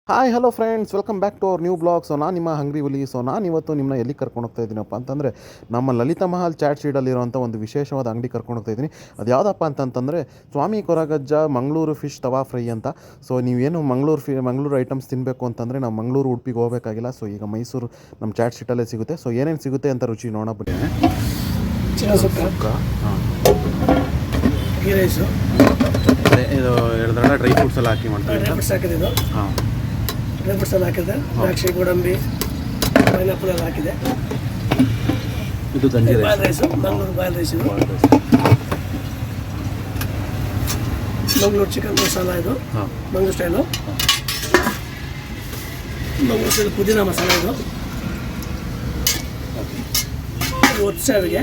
Hi hello friends, welcome back to our new blog. So ನಾನು ನಿಮ್ಮ ಹಂಗ್ರಿ ಹುಲಿ. So ನಾನು ಇವತ್ತು ನಿಮ್ಮನ್ನ ಎಲ್ಲಿ ಕರ್ಕೊಂಡು ಹೋಗ್ತಾ ಇದ್ದೀನಪ್ಪ ಅಂತಂದರೆ ನಮ್ಮ ಲಲಿತಾ ಮಹಲ್ ಚಾಟ್ ಶೀಡಲ್ಲಿರುವಂಥ ಒಂದು ವಿಶೇಷವಾದ ಅಂಗಡಿ ಕರ್ಕೊಂಡು ಹೋಗ್ತಾ ಇದ್ದೀನಿ. ಅದು ಯಾವುದಪ್ಪ ಅಂತಂತಂದರೆ ಸ್ವಾಮಿ ಕೊರಗಜ್ಜ ಮಂಗಳೂರು ಫಿಶ್ ತವಾ ಫ್ರೈ ಅಂತ. ಸೊ ನೀವೇನು ಮಂಗಳೂರು ಐಟಮ್ಸ್ ತಿನ್ನಬೇಕು ಅಂತಂದರೆ ನಾವು ಮಂಗಳೂರು ಉಡುಪಿಗೆ ಹೋಗಬೇಕಾಗಿಲ್ಲ. ಸೊ ಈಗ ಮೈಸೂರು ನಮ್ಮ ಚಾಟ್ ಶೀಟಲ್ಲೇ ಸಿಗುತ್ತೆ. ಸೊ ಏನೇನು ಸಿಗುತ್ತೆ ಅಂತ ರುಚಿ ನೋಡೋ ಬನ್ನಿ. ಸುಕ್ಕ, ಗೀ ರೈಸು, ಇದು ಹೇಳಿದ್ರೆ ಡ್ರೈ ಫ್ರೂಟ್ಸ್ ಎಲ್ಲ ಹಾಕಿ ಮಾಡ್ತೀವಿ. ಡ್ರೈ ಫ್ರೂಟ್ಸ್ ಹಾಕಿದೆ. ಇದು ಹಾಂ, ಡ್ರೈ ಫ್ರೂಟ್ಸ್ ಎಲ್ಲ ಹಾಕಿದೆ. ದ್ರಾಕ್ಷಿ, ಗೋಡಂಬಿ, ಪೈನಾಪಲ್ ಎಲ್ಲ ಹಾಕಿದೆ. ಇದು ಗಂಜಿ boil rice, Mangaluru boil rice. ಇದು ಮಂಗಳೂರು ಚಿಕನ್ ಮಸಾಲ. ಇದು ಮಂಗಳೂರು ಸ್ಟೈಲು. ಮಂಗಳೂರು ಸ್ಟೈಲ್ ಪುದೀನ ಮಸಾಲ. ಇದು ಒತ್ತು ಸಾವಿಗೆ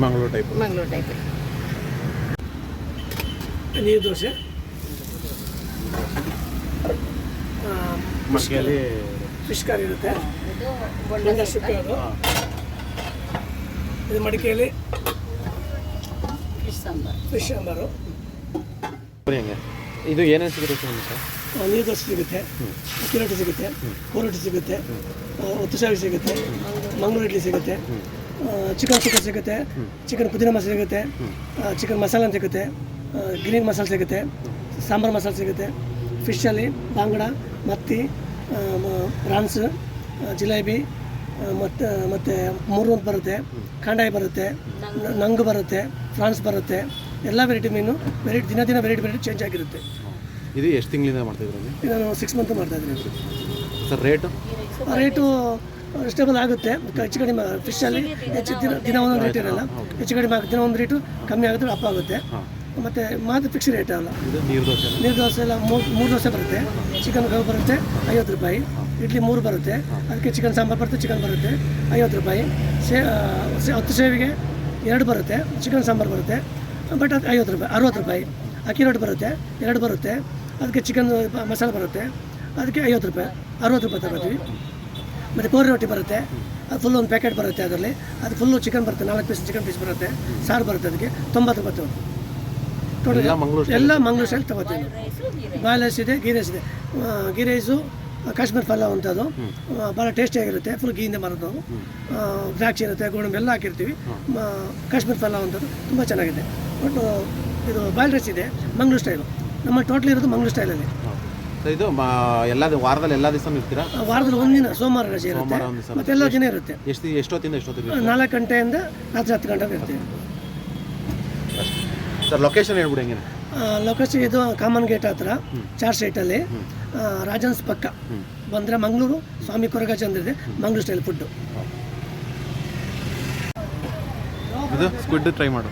ಮಂಗಳೂರು ಟೈಪ್. ನೀರು ದೋಸೆ, ಮಡಿಕೆಯಲ್ಲಿ ಫಿಶ್ ಕರಿ ಇರುತ್ತೆ. ಮಂಗ ಸುಕ್ಕ. ಅದು ಇದು ಮಡಿಕೆಯಲ್ಲಿ ಫಿಶ್ ಸಾಂಬಾರು. ಹೆಂಗೆ ಇದು ಏನೇನು ಸಿಗುತ್ತೆ ಸರ್? ನೀರು ದೋಸೆ ಸಿಗುತ್ತೆ, ಅಕ್ಕಿ ರೊಟ್ಟಿ ಸಿಗುತ್ತೆ, ರೊಟ್ಟಿ ಸಿಗುತ್ತೆ, ಒತ್ತು ಸಾವಿರ ಸಿಗುತ್ತೆ, ಮಂಗಳೂರು ಇಡ್ಲಿ ಸಿಗುತ್ತೆ, ಚಿಕನ್ ಸುಕ್ಕ ಸಿಗುತ್ತೆ, ಚಿಕನ್ ಪುದೀನ ಮಸಾಲೆ ಸಿಗುತ್ತೆ, ಚಿಕನ್ ಮಸಾಲ ಸಿಗುತ್ತೆ, ಗ್ರೀನ್ ಮಸಾಲೆ ಸಿಗುತ್ತೆ, ಸಾಂಬಾರು ಮಸಾಲೆ ಸಿಗುತ್ತೆ. ಫಿಶಲ್ಲಿ ಬಾಂಗಡ, ಮತ್ತಿ, ಪ್ರಾನ್ಸ್, ಜಿಲೇಬಿ, ಮತ್ತು ಮೂರು ಬರುತ್ತೆ, ಕಾಂಡಾಯಿ ಬರುತ್ತೆ, ನಂಗು ಬರುತ್ತೆ, ಫ್ರಾನ್ಸ್ ಬರುತ್ತೆ. ಎಲ್ಲ ವೆರೈಟಿ ಮೀನು ದಿನ ವೆರೈಟಿ ಚೇಂಜ್ ಆಗಿರುತ್ತೆ. ಇದು ಎಷ್ಟು ತಿಂಗಳಿಂದ ಮಾಡ್ತಿದ್ರಲ್ಲಿ? ನಾನು 6 ಮಂತ್ ಮಾಡ್ತಾಯಿದ್ದೀನಿ ಸರ್. ರೇಟು ರಿಸ್ಟೇಬಲ್ ಆಗುತ್ತೆ. ಹೆಚ್ಚು ಕಡಿಮೆ ಫಿಶಲ್ಲಿ ಹೆಚ್ಚು ದಿನ ಒಂದೊಂದು ರೇಟ್ ಇರಲ್ಲ. ಹೆಚ್ಚು ಕಡಿಮೆ ಆಗುತ್ತೆ. ದಿನ ಒಂದು ರೇಟು ಕಮ್ಮಿ ಆಗುತ್ತೆ, ಅಪ್ ಆಗುತ್ತೆ. ಮತ್ತು ಮಾತ್ರ ಫಿಕ್ಸ್ ರೇಟ್ ಅಲ್ಲ. ನೀರು ದೋಸೆ ಎಲ್ಲ 3 ದೋಸೆ ಬರುತ್ತೆ. ಚಿಕನ್ ಕಬಾಬ್ ಬರುತ್ತೆ 50 ರೂಪಾಯಿ. ಇಡ್ಲಿ 3 ಬರುತ್ತೆ. ಅದಕ್ಕೆ ಚಿಕನ್ ಸಾಂಬಾರು ಬರುತ್ತೆ, ಚಿಕನ್ ಬರುತ್ತೆ 50 ರೂಪಾಯಿ. 10 ಸೇವಿಗೆ 2 ಬರುತ್ತೆ. ಚಿಕನ್ ಸಾಂಬಾರು ಬರುತ್ತೆ, ಬಟ್ ಅದು 50 ರೂಪಾಯಿ. 60 ರೂಪಾಯಿ. ಅಕ್ಕಿ ರೊಟ್ಟಿ ಬರುತ್ತೆ 2 ಬರುತ್ತೆ. ಅದಕ್ಕೆ ಚಿಕನ್ ಮಸಾಲ ಬರುತ್ತೆ, ಅದಕ್ಕೆ 50 ರೂಪಾಯಿ. 60 ರೂಪಾಯಿ ತಗೋತೀವಿ. ಮತ್ತು ಕೋರಿ ರೊಟ್ಟಿ ಬರುತ್ತೆ, ಅದು ಫುಲ್ ಒಂದು ಪ್ಯಾಕೆಟ್ ಬರುತ್ತೆ. ಅದರಲ್ಲಿ ಅದು ಫುಲ್ಲು ಚಿಕನ್ ಬರುತ್ತೆ. 4 ಪೀಸ್ ಚಿಕನ್ ಪೀಸ್ ಬರುತ್ತೆ. ಸಾರು ಬರುತ್ತೆ, ಅದಕ್ಕೆ 90 ರೂಪಾಯಿ. ಟೋಟಲ್ ಎಲ್ಲ ಮಂಗಳೂರು ಸ್ಟೈಲ್ ತಗೋತೀವಿ. ಬಾಯ್ಲ್ ರೈಸ್ ಇದೆ, ಗೀ ರೈಸ್ ಇದೆ. ಗೀ ರೈಸು ಕಾಶ್ಮೀರ್ ಪಲಾವ್ ಅಂತದು ಭಾಳ ಟೇಸ್ಟಿಯಾಗಿರುತ್ತೆ. ಫುಲ್ ಗೀಯಿಂದ ಮಾಡೋದು ನಾವು. ದ್ರಾಕ್ಷಿ ಇರುತ್ತೆ, ಗೋಡಂಬಿ ಎಲ್ಲ ಹಾಕಿರ್ತೀವಿ. ಕಾಶ್ಮೀರ್ ಪಲಾವ್ ಅಂತದ್ದು ತುಂಬ ಚೆನ್ನಾಗಿದೆ. ಬಟ್ ಇದು ಬಾಯ್ಲ್ ರೈಸ್ ಇದೆ ಮಂಗಳೂರು ಸ್ಟೈಲು. ನಮ್ಮ ಟೋಟಲ್ ಇರೋದು ಮಂಗಳೂರು ಸ್ಟೈಲಲ್ಲಿ. ಇದು ವಾರದಲ್ಲಿ ಎಲ್ಲ ದಿವಸ ಇರ್ತೀರಾ? ವಾರದಲ್ಲಿ ಒಂದಿನ ಸೋಮವಾರ ರಜೆ ಇರುತ್ತೆ, ಮತ್ತು ಎಲ್ಲ ದಿನ ಇರುತ್ತೆ. ಎಷ್ಟೊತ್ತಿಂದ 4 ಗಂಟೆಯಿಂದ ರಾತ್ರಿ 10 ಗಂಟೆಗೆ ಇರ್ತೀವಿ. ಸರ್, ಲೊಕೇಶನ್ ಹೇಳ್ಬಿಡಿ ಹೆಂಗೆ? ಲೊಕೇಶನ್ ಇದು ಕಾಮನ್ ಗೇಟ್ ಹತ್ರ ಚಾರ್ ಸ್ಟ್ರೀಟಲ್ಲಿ ರಾಜನ್ಸ್ ಪಕ್ಕ ಬಂದರೆ ಮಂಗಳೂರು ಸ್ವಾಮಿ ಕೊರಗಜ್ಜ ಅಂದಿದೆ. Mangaluru style food. ಇದು ಸ್ಕ್ವಿಡ್ ಟ್ರೈ ಮಾಡು.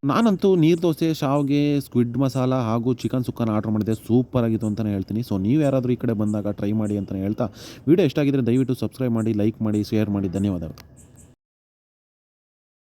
ನಾನಂತೂ ನೀರು ದೋಸೆ, ಶಾವಿಗೆ, ಸ್ಕ್ವಿಡ್ ಮಸಾಲ ಹಾಗೂ ಚಿಕನ್ ಸುಕ್ಕನ ಆರ್ಡರ್ ಮಾಡಿದೆ. ಸೂಪರ್ ಆಗಿತ್ತು ಅಂತಲೇ ಹೇಳ್ತೀನಿ. ಸೊ ನೀವು ಯಾರಾದರೂ ಈ ಕಡೆ ಬಂದಾಗ ಟ್ರೈ ಮಾಡಿ ಅಂತಲೇ ಹೇಳ್ತಾ, ವಿಡಿಯೋ ಎಷ್ಟಾಗಿದ್ದರೆ ದಯವಿಟ್ಟು ಸಬ್ಸ್ಕ್ರೈಬ್ ಮಾಡಿ, ಲೈಕ್ ಮಾಡಿ, ಶೇರ್ ಮಾಡಿ. ಧನ್ಯವಾದಗಳು.